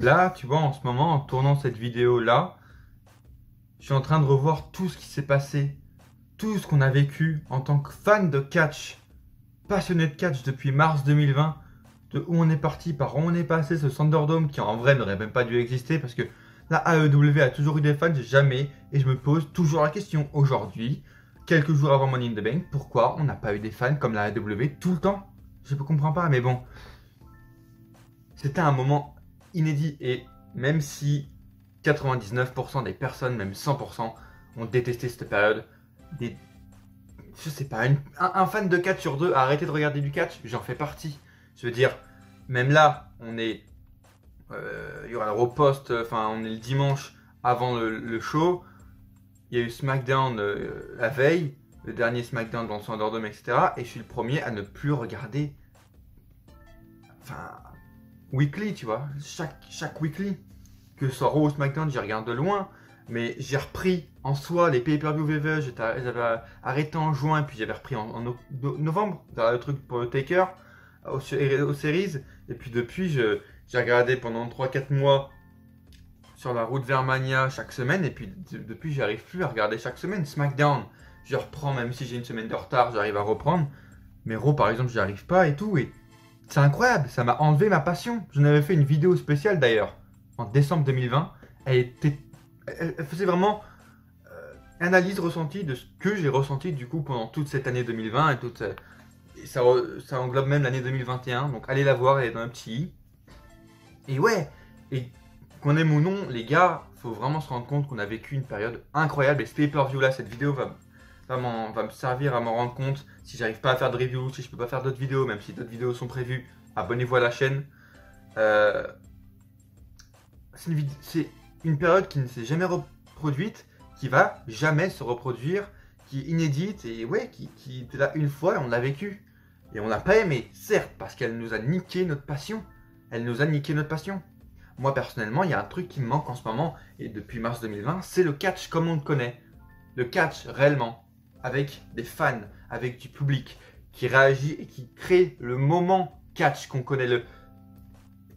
Là, tu vois, en ce moment, en tournant cette vidéo-là, je suis en train de revoir tout ce qui s'est passé, tout ce qu'on a vécu en tant que fan de catch, passionné de catch depuis mars 2020, de où on est parti, par où on est passé, ce Thunderdome qui en vrai n'aurait même pas dû exister parce que la AEW a toujours eu des fans, j'ai jamais, et je me pose toujours la question aujourd'hui, quelques jours avant Money in the Bank, pourquoi on n'a pas eu des fans comme la AEW tout le temps? Je ne comprends pas, mais bon, c'était un moment inédit et même si 99% des personnes, même 100%, ont détesté cette période, je sais pas, un fan de catch sur deux a arrêté de regarder du catch, j'en fais partie. Je veux dire, même là, il y aura le repost, enfin on est le dimanche avant le show, il y a eu SmackDown la veille, le dernier SmackDown dans le Thunderdome, etc. Et je suis le premier à ne plus regarder, enfin, weekly, tu vois, chaque weekly. Que ce soit Raw ou SmackDown, j'y regarde de loin. Mais j'ai repris en soi les pay-per-view VV, j'avais arrêté en juin, puis j'avais repris en novembre, le truc pour le Taker, aux series. Et puis depuis, j'ai regardé pendant 3-4 mois sur la route vers Mania chaque semaine, et puis depuis, j'arrive plus à regarder chaque semaine. SmackDown, je reprends, même si j'ai une semaine de retard, j'arrive à reprendre. Mais Raw, par exemple, j'y arrive pas et tout. Et c'est incroyable, ça m'a enlevé ma passion. J'en avais fait une vidéo spéciale d'ailleurs, en décembre 2020. Elle faisait vraiment analyse ressentie de ce que j'ai ressenti du coup pendant toute cette année 2020 et ça englobe même l'année 2021. Donc allez la voir, elle est dans un petit i. Et ouais, et qu'on aime ou non, les gars, faut vraiment se rendre compte qu'on a vécu une période incroyable. Et ce pay-per-view là, cette vidéo va me servir à m'en rendre compte. Si j'arrive pas à faire de review, si je peux pas faire d'autres vidéos, même si d'autres vidéos sont prévues, abonnez-vous à la chaîne. Euh, c'est une période qui ne s'est jamais reproduite, qui va jamais se reproduire, qui est inédite et ouais, qui était là une fois et on l'a vécu. Et on l'a pas aimé, certes, parce qu'elle nous a niqué notre passion. Elle nous a niqué notre passion. Moi personnellement, il y a un truc qui me manque en ce moment, et depuis mars 2020, c'est le catch comme on le connaît. Le catch réellement, avec des fans, avec du public, qui réagit et qui crée le moment catch qu'on connaît,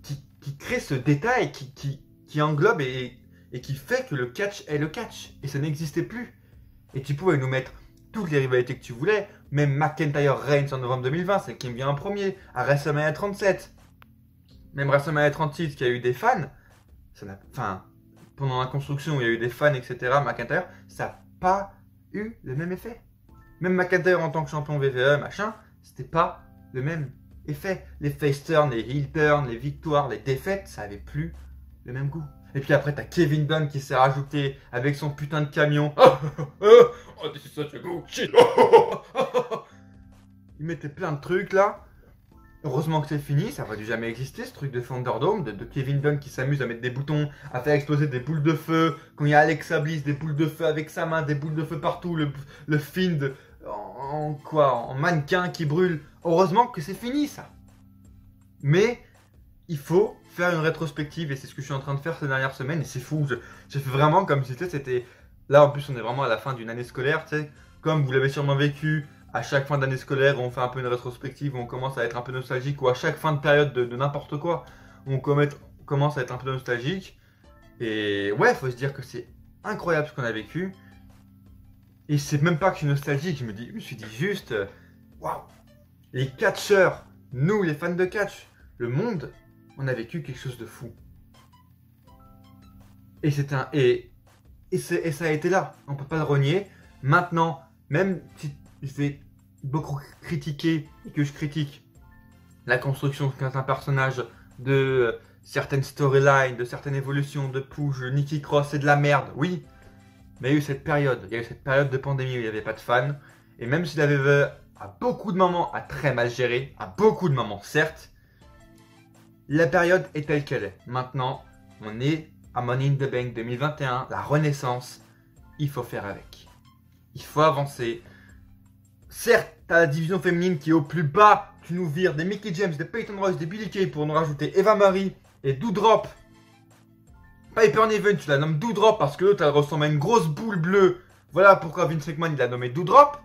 qui crée ce détail, qui englobe et qui fait que le catch est le catch. Et ça n'existait plus. Et tu pouvais nous mettre toutes les rivalités que tu voulais, même McIntyre Reigns en novembre 2020, c'est qui me vient en premier, à WrestleMania 37, même WrestleMania 36 qui a eu des fans, enfin, pendant la construction, il y a eu des fans, etc. McIntyre, ça n'a pas eu le même effet. Même McIntyre en tant que champion WWE, machin, c'était pas le même effet. Les face turns, les heel turns, les victoires, les défaites, ça avait plus le même goût. Et puis après, t'as Kevin Dunn qui s'est rajouté avec son putain de camion. Oh, this is such a good shit. Il mettait plein de trucs là. Heureusement que c'est fini, ça aurait dû jamais exister ce truc de Thunderdome, de Kevin Dunn qui s'amuse à mettre des boutons, à faire exploser des boules de feu, quand il y a Alexa Bliss, des boules de feu avec sa main, des boules de feu partout, le Fiend en mannequin qui brûle. Heureusement que c'est fini ça. Mais il faut faire une rétrospective et c'est ce que je suis en train de faire ces dernières semaines et c'est fou. J'ai fait vraiment comme si c'était... Là en plus on est vraiment à la fin d'une année scolaire, tu sais, comme vous l'avez sûrement vécu. À chaque fin d'année scolaire, on fait un peu une rétrospective, on commence à être un peu nostalgique, ou à chaque fin de période de n'importe quoi, on commence à être un peu nostalgique. Et ouais, faut se dire que c'est incroyable ce qu'on a vécu. Et c'est même pas que je suis nostalgique, je me suis dit juste, waouh, les catcheurs, nous les fans de catch, le monde, on a vécu quelque chose de fou. Et ça a été là, on peut pas le renier. Maintenant, même si je vais beaucoup critiquer et que je critique la construction de certains personnages, de certaines storylines, de certaines évolutions, de push, Nikki Cross, c'est de la merde, oui. Mais il y a eu cette période de pandémie où il n'y avait pas de fans. Et même si la VVE à beaucoup de moments a très mal géré, à beaucoup de moments certes, la période est telle qu'elle est. Maintenant, on est à Money in the Bank 2021, la renaissance, il faut faire avec. Il faut avancer. Certes, t'as la division féminine qui est au plus bas. Tu nous vires des Mickie James, des Peyton Royce, des Billie Kay pour nous rajouter Eva Marie et Doudrop. Piper Niven, tu la nommes Doudrop parce que l'autre elle ressemble à une grosse boule bleue. Voilà pourquoi Vince McMahon il l'a nommé Doudrop.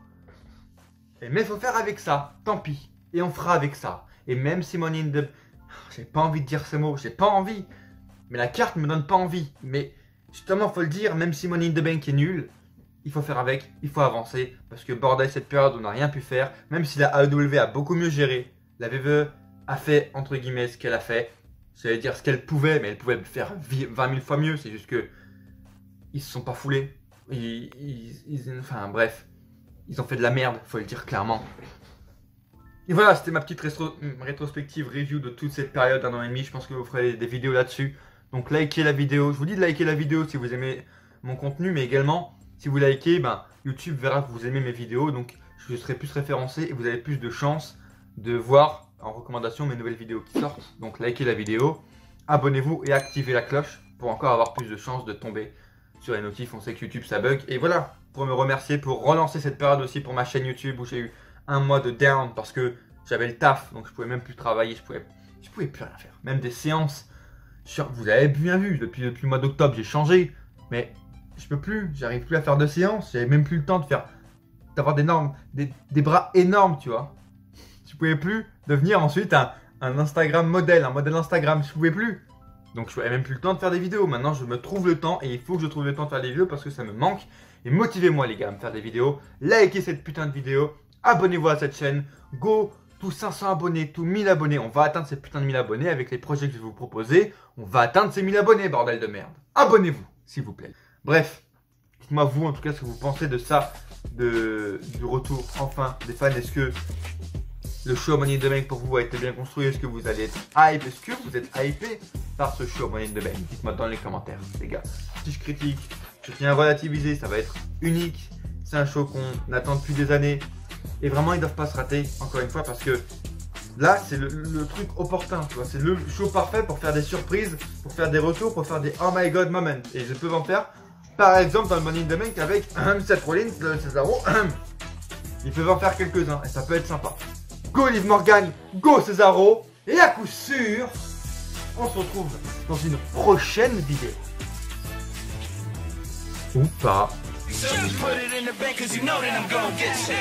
Mais faut faire avec ça, tant pis. Et on fera avec ça. Et même si Money in the... J'ai pas envie de dire ces mots, j'ai pas envie. Mais la carte me donne pas envie. Mais justement, faut le dire, même si Money in the Bank est nul, il faut faire avec, il faut avancer. Parce que bordel, cette période, on n'a rien pu faire. Même si la AEW a beaucoup mieux géré, la WWE a fait, entre guillemets, ce qu'elle a fait. J'allais dire ce qu'elle pouvait, mais elle pouvait faire 20 000 fois mieux. C'est juste que ils se sont pas foulés. Enfin bref, ils ont fait de la merde, faut le dire clairement. Et voilà, c'était ma petite rétrospective review de toute cette période d'un an et demi. Je pense que vous ferez des vidéos là-dessus. Donc likez la vidéo. Je vous dis de liker la vidéo si vous aimez mon contenu, mais également si vous likez, YouTube verra que vous aimez mes vidéos. Donc je serai plus référencé et vous avez plus de chances de voir en recommandation mes nouvelles vidéos qui sortent. Donc likez la vidéo, abonnez-vous et activez la cloche pour encore avoir plus de chances de tomber sur les notifs. On sait que YouTube ça bug. Et voilà, pour me remercier, pour relancer cette période aussi pour ma chaîne YouTube où j'ai eu un mois de down parce que j'avais le taf, donc je pouvais même plus travailler, je pouvais plus rien faire. Même des séances, vous avez bien vu, depuis le mois d'octobre j'ai changé, mais je peux plus, j'arrive plus à faire de séances, j'avais même plus le temps d'avoir des bras énormes, tu vois. Je pouvais plus devenir ensuite un Instagram modèle, un modèle Instagram, je pouvais plus. Donc je n'avais même plus le temps de faire des vidéos. Maintenant je me trouve le temps et il faut que je trouve le temps de faire des vidéos parce que ça me manque. Et motivez-moi les gars à me faire des vidéos. Likez cette putain de vidéo. Abonnez-vous à cette chaîne. Go, tous 500 abonnés, tous 1000 abonnés. On va atteindre ces putains de 1000 abonnés avec les projets que je vais vous proposer. On va atteindre ces 1000 abonnés, bordel de merde. Abonnez-vous, s'il vous plaît. Bref, dites-moi vous en tout cas ce que vous pensez de ça, du retour enfin des fans. Est-ce que le show Money in the Bank pour vous a été bien construit? Est-ce que vous allez être hype? Est-ce que vous êtes hypé par ce show Money in the Bank? Dites-moi dans les commentaires, les gars. Si je critique, je tiens à relativiser, ça va être unique. C'est un show qu'on attend depuis des années. Et vraiment, ils ne doivent pas se rater, encore une fois, parce que là, c'est le truc opportun. C'est le show parfait pour faire des surprises, pour faire des retours, pour faire des oh my god moments. Et je peux en faire, par exemple, dans le Money in the Bank avec Seth Rollins, Cesaro. Ils peuvent en faire quelques-uns et ça peut être sympa. Go Liv Morgan, go Cesaro. Et à coup sûr, on se retrouve dans une prochaine vidéo. Ou pas. So just put it in the bank 'cause you know that I'm gonna get shit.